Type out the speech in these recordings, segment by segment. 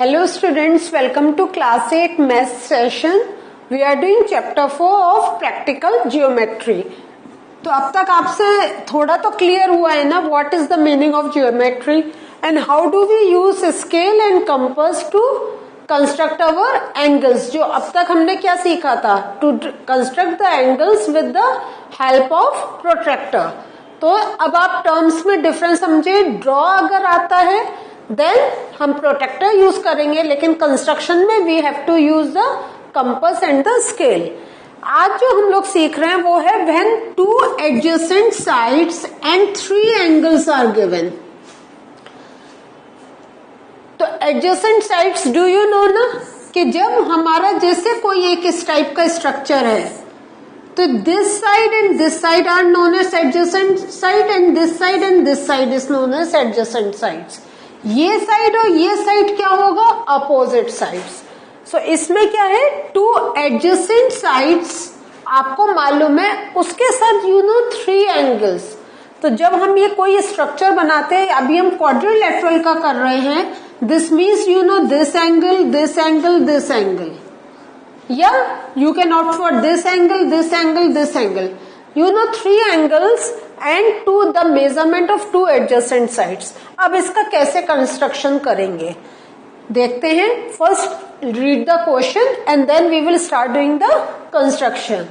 Hello students, welcome to class 8 math session. We are doing chapter 4 of practical geometry. तो अब तक आपसे थोड़ा तो क्लियर हुआ है ना what is the meaning of geometry and how do we use scale and compass to construct our angles. जो अब तक हमने क्या सीखा था, to construct the angles with the help of protractor. तो अब आप टर्म्स में डिफरेंस समझे, ड्रॉ अगर आता है देन हम प्रोटेक्टर यूज करेंगे, लेकिन कंस्ट्रक्शन में we have to use the compass and the scale. आज जो हम लोग सीख रहे हैं वो है when two adjacent sides and three angles are given. तो adjacent sides do you know ना, कि जब हमारा जैसे कोई एक इस टाइप का स्ट्रक्चर है तो this side and this side are known as adjacent side and this side and this side is known as adjacent sides. ये साइड और ये साइड क्या होगा, अपोजिट साइड्स. सो इसमें क्या है, टू एडजेसेंट साइड्स आपको मालूम है, उसके साथ यू नो थ्री एंगल्स. तो जब हम ये कोई स्ट्रक्चर बनाते हैं, अभी हम क्वाड्रिलेटरल का कर रहे हैं, this means you know this angle, this angle, this angle, या you can opt for this angle, this angle, this angle. You know three angles and to the measurement of two adjacent sides. अब इसका कैसे construction करेंगे देखते हैं. First read the question and then we will start doing the construction.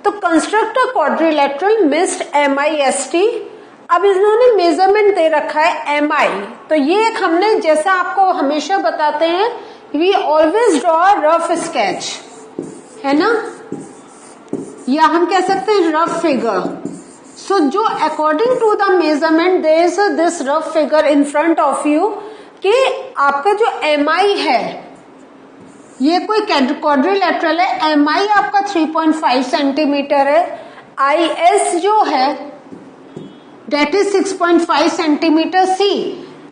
तो construct a quadrilateral mist MIST. अब इन्होंने measurement दे रखा है MI. तो ये एक हमने जैसा आपको हमेशा बताते हैं, we always draw rough sketch, है ना, या हम कह सकते हैं रफ फिगर. सो जो according to the measurement there is this rough figure in front of you, कि आपका जो MI है, ये कोई क्वाड्रिलेटरल है, MI आपका 3.5 सेंटीमीटर है, IS जो है that is 6.5 centimetre. See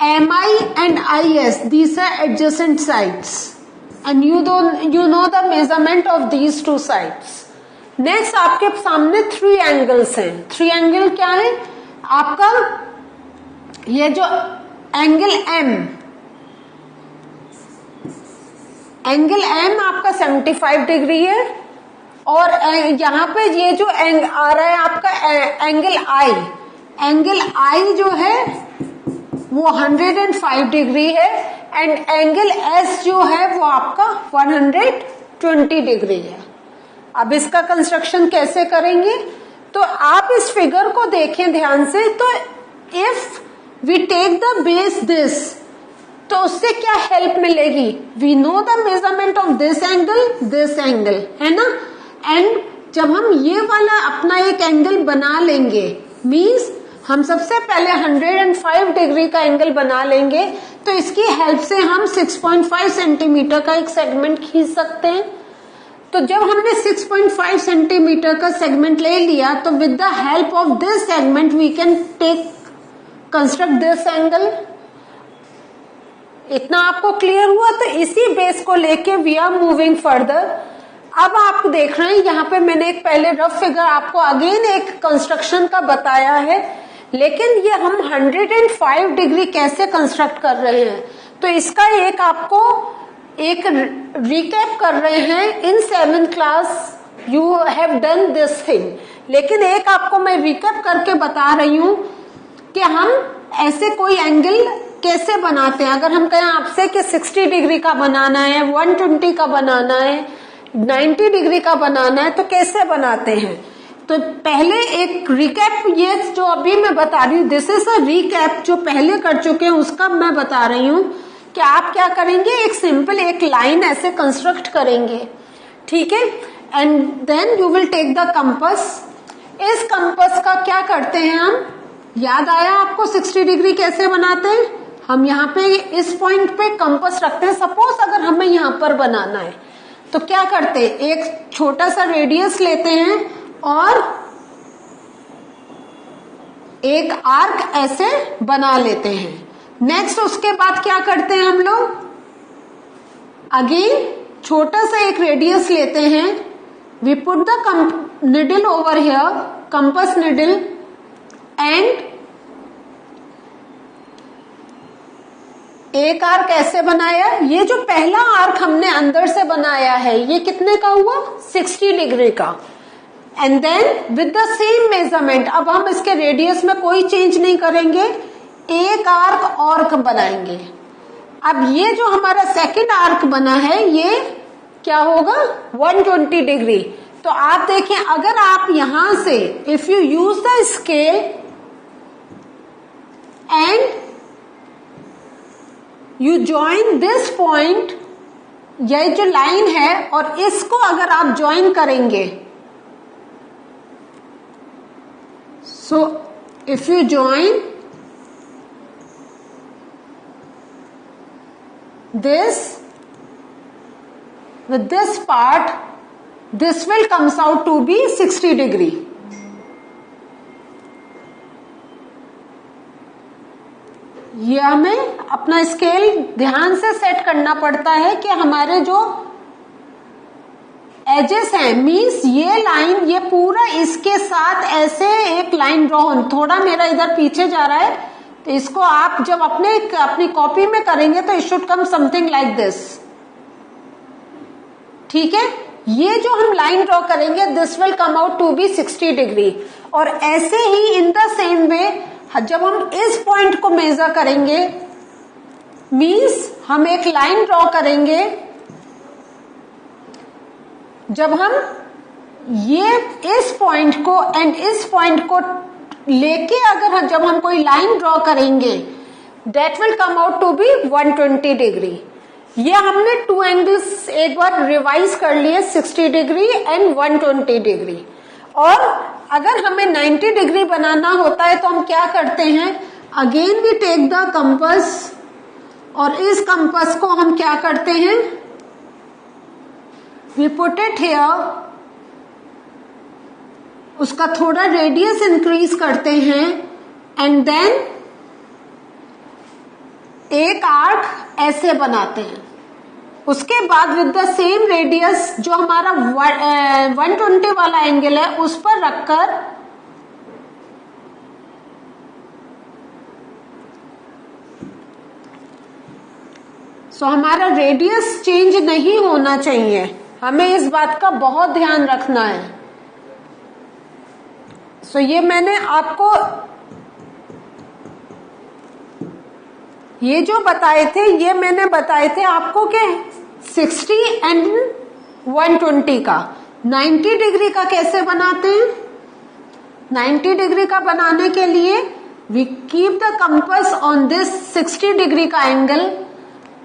MI and IS, these are adjacent sides and you know the measurement of these two sides. Next आपके सामने थ्री एंगल्स हैं. थ्री एंगल क्या है आपका, ये जो एंगल M आपका 75 डिग्री है, और यहां पे ये जो आ रहा है आपका एंगल I जो है वो 105 डिग्री है, एंड एंगल S जो है वो आपका 120 डिग्री है. अब इसका कंस्ट्रक्शन कैसे करेंगे, तो आप इस फिगर को देखें ध्यान से. तो if we take the base this, तो उससे क्या हेल्प मिलेगी, we know the measurement of this angle, है ना. एंड जब हम ये वाला अपना एक एंगल बना लेंगे, मीन्स हम सबसे पहले 105 डिग्री का एंगल बना लेंगे, तो इसकी हेल्प से हम 6.5 सेंटीमीटर का एक सेगमेंट खींच सकते हैं. तो जब हमने 6.5 सेंटीमीटर का सेगमेंट ले लिया, तो with the help of this segment we can construct this angle. इतना आपको क्लियर हुआ. तो इसी बेस को लेके वी आर मूविंग फर्दर. अब आप देख रहे हैं यहाँ पे मैंने एक पहले रफ फिगर आपको अगेन एक कंस्ट्रक्शन का बताया है, लेकिन ये हम 105 डिग्री कैसे कंस्ट्रक्ट कर रहे हैं, तो इसका एक आपको एक रिकैप कर रहे हैं. इन 7th class you have done this thing, लेकिन एक आपको मैं रिकैप करके बता रही हूं कि हम ऐसे कोई एंगल कैसे बनाते हैं. अगर हम कहें आपसे कि 60 डिग्री का बनाना है, 120 का बनाना है, 90 डिग्री का बनाना है, तो कैसे बनाते हैं. तो पहले एक रिकैप, ये जो अभी मैं बता रही हूँ दिस इज अ रिकैप, जो पहले कर चुके हैं उसका मैं बता रही हूँ कि आप क्या करेंगे, एक सिंपल एक लाइन ऐसे कंस्ट्रक्ट करेंगे, ठीक है. And then you will take the compass. इस कंपास का क्या करते हैं हम, याद आया आपको 60 डिग्री कैसे बनाते हैं, हम यहाँ पे इस पॉइंट पे कंपास रखते हैं. सपोज अगर हमें यहाँ पर बनाना है, तो क्या करते हैं, एक छोटा सा रेडियस लेते हैं और एक आर्क ऐसे बना लेते हैं. नेक्स्ट उसके बाद क्या करते हैं हम लोग, अगेन छोटा सा एक रेडियस लेते हैं, we put the needle over here, compass needle, and एक आर्क ऐसे बनाया, ये जो पहला आर्क हमने अंदर से बनाया है ये कितने का हुआ, 60 डिग्री का। And then with the same measurement, अब हम इसके रेडियस में कोई चेंज नहीं करेंगे, एक आर्क और बनाएंगे। अब ये जो हमारा सेकंड आर्क बना है ये क्या होगा, 120 डिग्री। तो आप देखें, अगर आप यहां से if you use the scale and you join this point, ये जो लाइन है और इसको अगर आप ज्वाइन करेंगे, so if you join this with this part, this will comes out to be 60 degree. ये हमें अपना स्केल ध्यान से सेट करना पड़ता है कि हमारे जो एजेस हैं, मीन्स ये लाइन, ये पूरा इसके साथ ऐसे एक लाइन ड्रॉ हो, थोड़ा मेरा इधर पीछे जा रहा है, तो इसको आप जब अपनी कॉपी में करेंगे तो it should come something like this, ठीक है। ये जो हम लाइन ड्रॉ करेंगे this will come out to be 60 degree. और ऐसे ही इन द सेम वे जब हम इस पॉइंट को मेजर करेंगे, मीन्स हम एक लाइन ड्रॉ करेंगे, जब हम ये इस पॉइंट को एंड इस पॉइंट को लेके अगर जब हम कोई लाइन ड्रॉ करेंगे that will come out to be 120 degree. ये हमने टू एंगल्स एक बार रिवाइज कर लिए, 60 डिग्री एंड 120 डिग्री। और अगर हमें 90 डिग्री बनाना होता है तो हम क्या करते हैं, again we take the compass और इस कंपास को हम क्या करते हैं, वी पुट इट हियर, उसका थोड़ा रेडियस इंक्रीज करते हैं एंड देन एक आर्क ऐसे बनाते हैं। उसके बाद विद द सेम रेडियस जो हमारा 120 वाला एंगल है उस पर रखकर हमारा रेडियस चेंज नहीं होना चाहिए, हमें इस बात का बहुत ध्यान रखना है। ये मैंने आपको ये जो बताए थे, ये मैंने बताए थे आपको कि 60 एंड 120 का। 90 डिग्री का कैसे बनाते हैं, 90 डिग्री का बनाने के लिए we keep the compass on this 60 degree का angle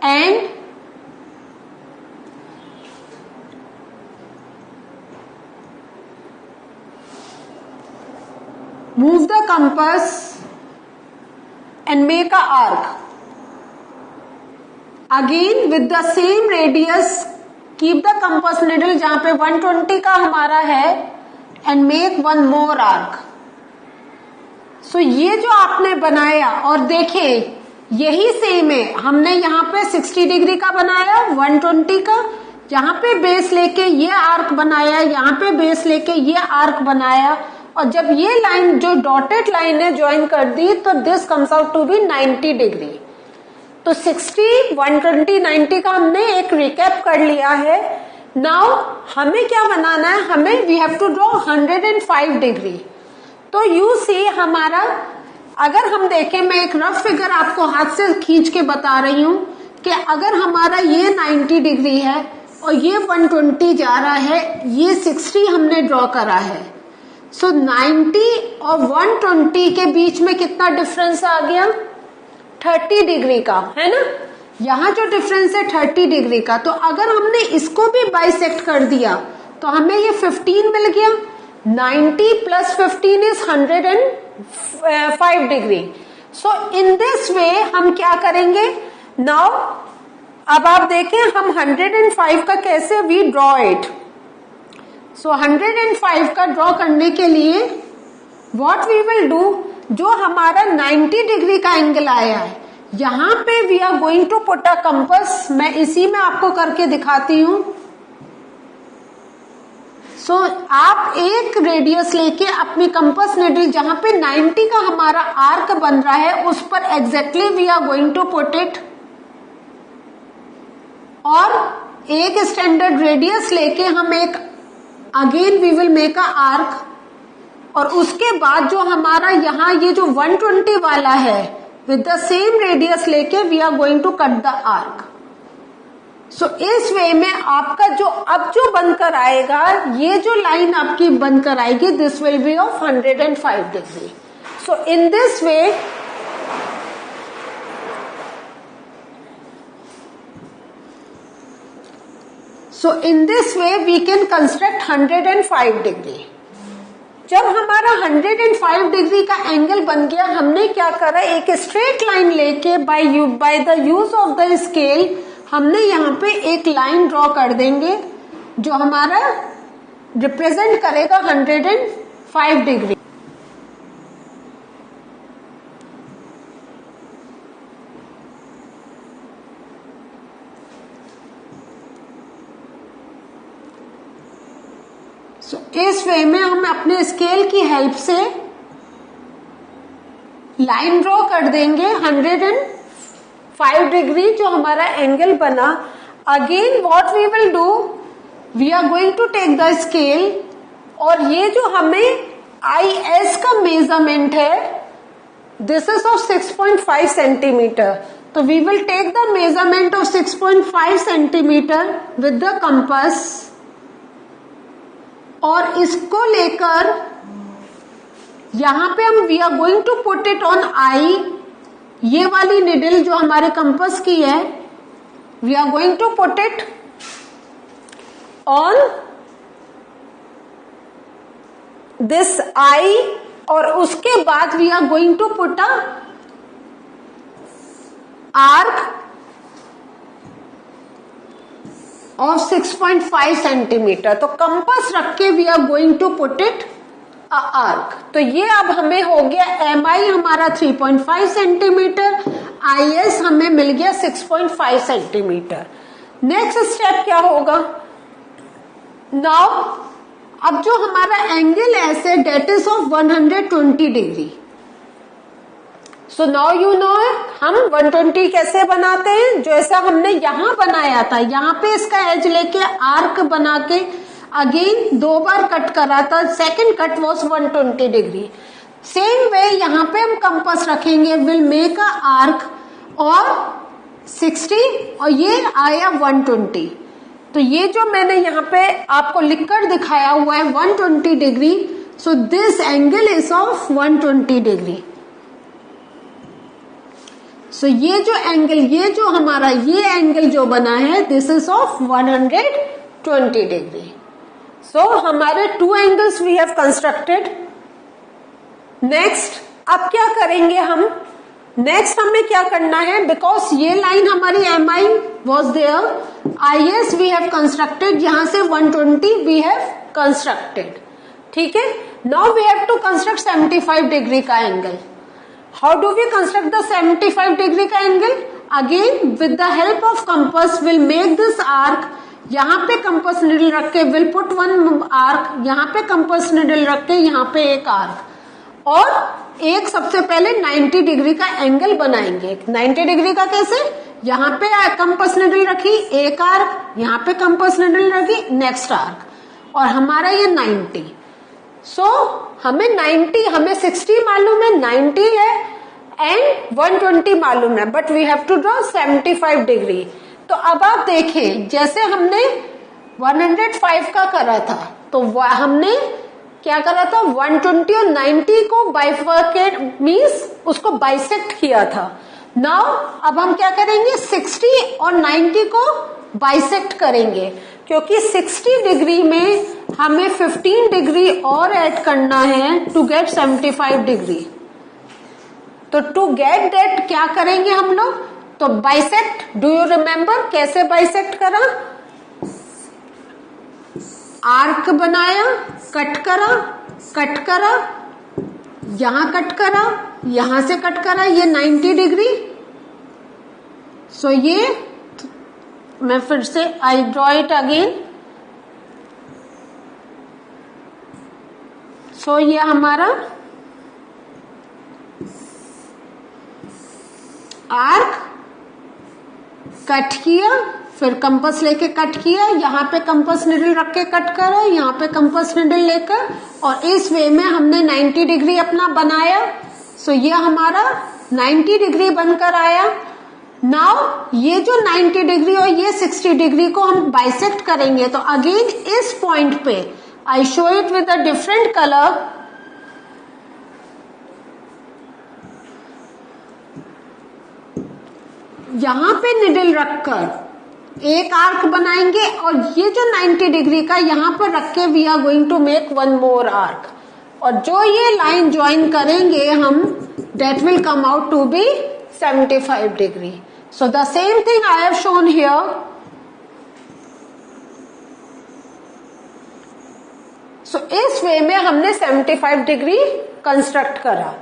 and move the compass and make a arc. Again with the same radius, keep the compass needle जहां पे 120 का हमारा है and make one more arc. ये जो आपने बनाया और देखें यही सेम है, हमने यहाँ पे 60 डिग्री का बनाया, 120 का, यहाँ पे बेस लेके ये आर्क बनाया, यहाँ पे बेस लेके ये आर्क बनाया, और जब ये लाइन जो डॉटेड लाइन है ज्वाइन कर दी तो this comes out to be 90 degree. तो 60, 120, 90 का हमने एक रिकैप कर लिया है। नाउ हमें क्या बनाना है, हमें we have to draw 105 degree. तो यू सी हमारा, अगर हम देखें, मैं एक रफ फिगर आपको हाथ से खींच के बता रही हूं कि अगर हमारा ये 90 डिग्री है और ये 120 जा रहा है, ये 60 हमने ड्रॉ करा है, 90 और 120 के बीच में कितना डिफरेंस आ गया, 30 डिग्री का, है ना। यहां जो डिफरेंस है 30 डिग्री का, तो अगर हमने इसको भी बाइसेक्ट कर दिया तो हमें ये 15 मिल गया। 90 plus 15 is 105 degree. In this way हम क्या करेंगे नाउ, अब आप देखें हम 105 का कैसे वी ड्रॉ इट। 105 का ड्रॉ करने के लिए व्हाट वी विल डू, जो हमारा 90 डिग्री का एंगल आया है यहां पे we are going to put a compass. मैं इसी में आपको करके दिखाती हूं। आप एक रेडियस लेके अपनी कंपास नीडल जहां पे 90 का हमारा आर्क बन रहा है उस पर exactly we are going to put it और एक स्टैंडर्ड रेडियस लेके हम एक again we will make a arc, और उसके बाद जो हमारा यहाँ ये जो 120 वाला है विद द सेम रेडियस लेके we are going to cut the arc. So इस वे में आपका जो अब जो बनकर आएगा, ये जो लाइन आपकी बनकर आएगी, this will be of 105 degree. So in this way we can construct 105 degree. जब हमारा 105 डिग्री का एंगल बन गया, हमने क्या करा, एक स्ट्रेट लाइन लेके by the use of the scale हमने यहाँ पे एक लाइन ड्रॉ कर देंगे जो हमारा रिप्रेजेंट करेगा 105 डिग्री. इस वे में हम अपने स्केल की हेल्प से लाइन ड्रॉ कर देंगे 105 डिग्री जो हमारा एंगल बना. Again what we will do, we are going to take the scale, और ये जो हमें IS का मेजरमेंट है, दिस इज ऑफ 6.5 सेंटीमीटर. तो we will take the measurement of 6.5 centimetre with the compass, और इसको लेकर यहां पे हम we are going to put it on I. ये वाली निडल जो हमारे कंपास की है, we are going to put it on this I, और उसके बाद we are going to put a arc of 6.5 centimetre. तो कंपास रख के we are going to put it a arc. तो ये अब हमें हो गया MI हमारा 3.5 सेंटीमीटर, IS हमें मिल गया 6.5 सेंटीमीटर. नेक्स्ट स्टेप क्या होगा, नाउ अब जो हमारा एंगल ऐसे that is of 120 degree. So now you know हम 120 कैसे बनाते हैं, जैसा हमने यहां बनाया था, यहां पे इसका एज लेके आर्क बना के अगेन 2 बार कट करा था, second cut was 120 degree. Same way यहां पे हम कंपास रखेंगे, विल मेक अ आर्क और 60 और ये आया 120. तो ये जो मैंने यहाँ पे आपको लिखकर दिखाया हुआ है 120 degree, so this angle is of 120 degree. So ये जो एंगल, ये जो हमारा ये एंगल जो बना है, this is of 120 degree. So हमारे 2 angles we have constructed. Next अब क्या करेंगे हम, नेक्स्ट हमें क्या करना है, बिकॉज ये लाइन हमारी MI was there, IS we have constructed, यहां से 120 वी हैव कंस्ट्रक्टेड. ठीक है, now we have to construct 75 degree का angle. How do we construct the 75 degree का angle? Again with the help of compass will make this arc. यहाँ पे compass needle रख के will put one arc, यहाँ पे कंपास निडल रख के यहाँ पे एक आर्क, और एक सबसे पहले 90 डिग्री का एंगल बनाएंगे. 90 डिग्री का कैसे, यहाँ पे कंपास निडल रखी, एक आर्क, यहाँ पे कंपास निडल रखी, नेक्स्ट आर्क, और हमारा ये 90. सो हमें 90, हमें 60 मालूम है, 90 है एंड 120 मालूम है, but we have to draw 75 degree. तो अब आप देखें, जैसे हमने 105 का करा था, तो हमने क्या करा था, 120 और 90 को बाइफर्केट मींस उसको बाइसेक्ट किया था. नाउ अब हम क्या करेंगे, 60 और 90 को बाइसेक्ट करेंगे, क्योंकि 60 डिग्री में हमें 15 डिग्री और ऐड करना है टू गेट 75 डिग्री. तो टू गेट दैट क्या करेंगे हम लोग, तो बाइसेक्ट. डू यू रिमेम्बर कैसे बाइसेक्ट करा, आर्क बनाया, कट करा, यहां कट करा, यहां से कट करा, ये 90 डिग्री. सो ये मैं फिर से आई ड्रॉ इट अगेन. सो ये हमारा आर्क कट किया, फिर कंपास लेके कट किया, यहाँ पे कंपास निडल रख के कट करा, यहाँ पे कंपास निडल लेकर, और इस वे में हमने 90 डिग्री अपना बनाया। सो ये हमारा 90 डिग्री बनकर आया। नाउ ये जो 90 डिग्री और ये 60 डिग्री को हम बाइसेक्ट करेंगे, तो अगेन इस पॉइंट पे I show it with a different colour. यहां पे निडल रखकर एक आर्क बनाएंगे, और ये जो 90 डिग्री का यहां पर रख के we are going to make one more arc, और जो ये लाइन ज्वाइन करेंगे हम, that will come out to be 75 degree. So the same thing I have shown here. So इस वे में हमने 75 डिग्री कंस्ट्रक्ट करा।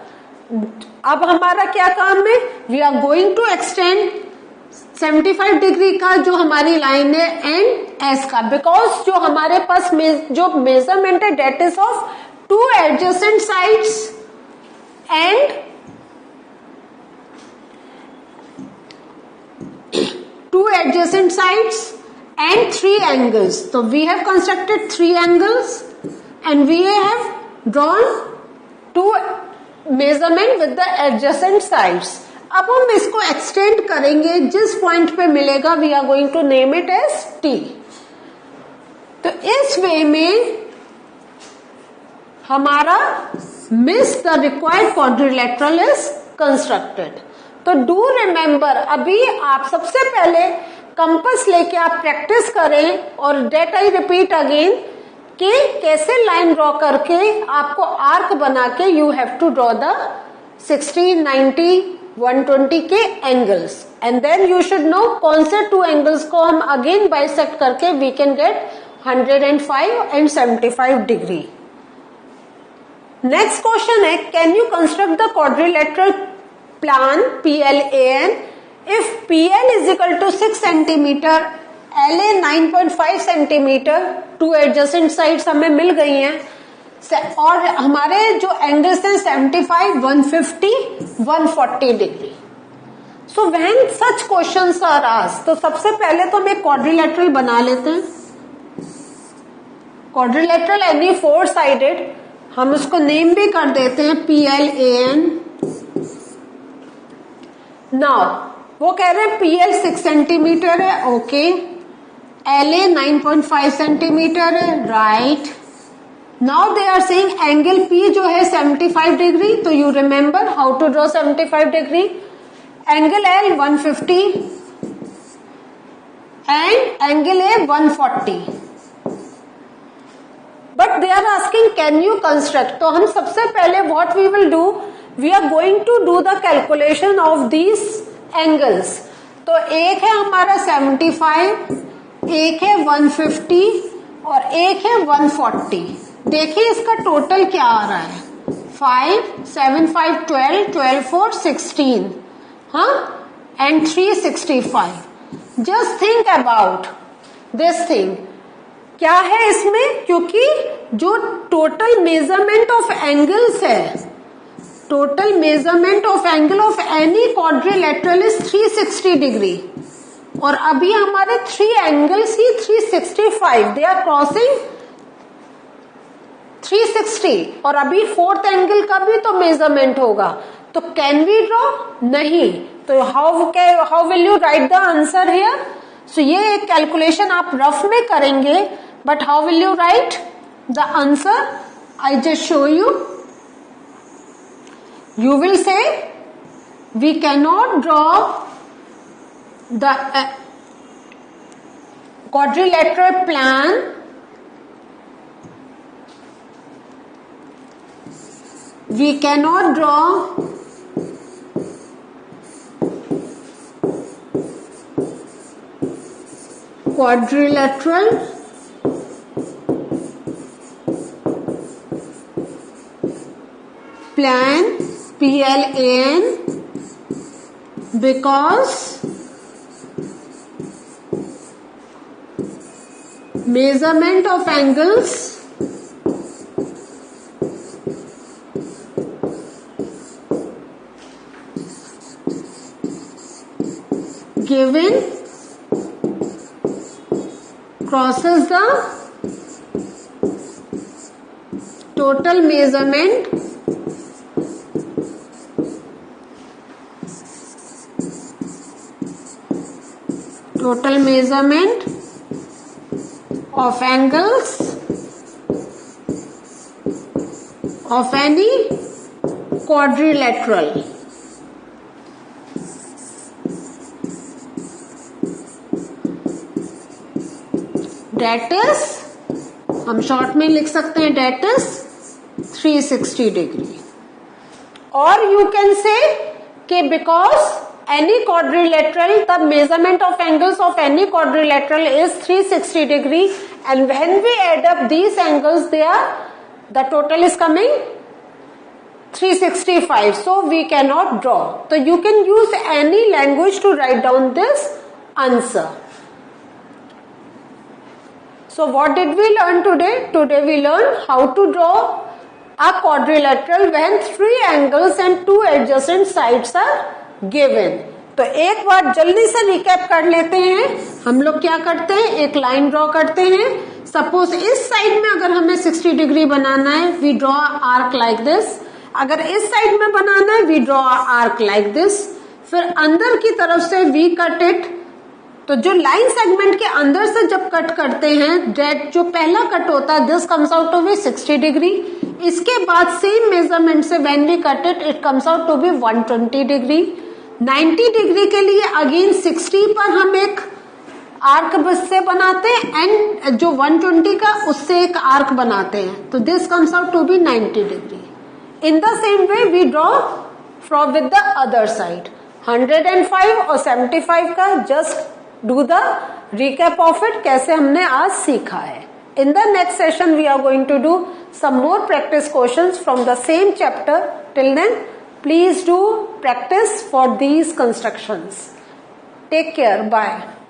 अब हमारा क्या काम है, we are going to extend 75 degree का जो हमारी लाइन है एंड एस का, बिकॉज जो हमारे पास जो मेजरमेंट है that is of 2 adjacent sides and 2 adjacent sides and 3 angles. So we have constructed 3 angles and we have drawn 2 measurement with the adjacent sides. अब हम इसको एक्सटेंड करेंगे, जिस पॉइंट पे मिलेगा we are going to name it as T. तो इस way में हमारा miss the required quadrilateral is constructed. तो डू रिमेम्बर, अभी आप सबसे पहले कंपास लेके आप प्रैक्टिस करें, और डेट आई रिपीट अगेन कि कैसे लाइन ड्रॉ करके आपको आर्क बना के you have to draw the 60, 90, 120 के angles, and then you should know कौन से 2 एंगल्स को हम अगेन बाइसेक्ट करके we can get 105 and 75 degree. Next question है, can you construct the quadrilateral plan PLAN if PL is equal to 6 centimeter, LA 9.5 centimeter, 2 adjacent sides हमें मिल गई हैं, और हमारे जो एंगल्स हैं 75, 150, 140 डिग्री। So when such questions are asked, तो सबसे पहले तो हम एक क्वाड्रिलेटरल बना लेते हैं। क्वाड्रिलेटरल एनी 4 साइडेड, हम उसको नेम भी कर देते हैं PLAN। नाउ वो कह रहे हैं PL 6 सेंटीमीटर है, ओके, LA 9.5 सेंटीमीटर है, right. Now they are saying angle P जो है 75 डिग्री, तो you remember how to draw 75 degree. Angle L 150 and angle A 140, but they are asking can you construct. तो हम सबसे पहले what we will do, we are going to do the calculation of these angles। तो एक है हमारा 75, एक है 150 और एक है 140। देखिए इसका टोटल क्या आ रहा है, 5, 7, 5, 12, 12, 4, 16, हाँ, and 365। Just think about this thing, क्या है इसमें, क्योंकि जो टोटल मेजरमेंट ऑफ एंगल्स है, total measurement of angle of any quadrilateral is 360 degree, और अभी हमारे 3 एंगल्स ही 365, दे आर क्रॉसिंग 360, और अभी 4th एंगल का भी तो मेजरमेंट होगा। तो कैन वी ड्रॉ, नहीं, तो how will you write the answer here. So ये एक कैलकुलेशन आप रफ में करेंगे, but how will you write the answer, I just show you. You will say we cannot draw the quadrilateral plan we cannot draw quadrilateral plan PLAN because measurement of angles given crosses the total measurement of angles of any quadrilateral. That is, हम short में लिख सकते हैं, that is 360 degree. Or you can say कि because any quadrilateral, the measurement of angles of any quadrilateral is 360 degree, and when we add up these angles, the total is coming 365. So we cannot draw. So you can use any language to write down this answer. So what did we learn today? Today we learned how to draw a quadrilateral when 3 angles and 2 adjacent sides are given. तो एक बार जल्दी से recap कर लेते हैं. हम लोग क्या करते हैं, एक लाइन ड्रॉ करते हैं. सपोज इस साइड में अगर हमें 60 डिग्री बनाना है, we draw arc like this. अगर इस साइड में बनाना है, we draw arc like this. फिर अंदर की तरफ से वी कट इट. तो जो लाइन सेगमेंट के अंदर से जब कट करते हैं, डेट जो पहला कट होता है, this comes out to be 60 degree. इसके बाद सेम मेजरमेंट से when we cut it, it comes out to be 120 degree. 90 degree के लिए अगेन 60 पर हम एक आर्क से बनाते हैं, एंड जो 120 का उससे एक आर्क बनाते हैं. तो this comes out to be 90 degree. In the same way we draw from with the other side. 105 और 75 का just do the recap of it, कैसे हमने आज सीखा है. In the next session we are going to do some more practice questions from the same chapter. Till then, please do practice for these constructions. Take care. Bye.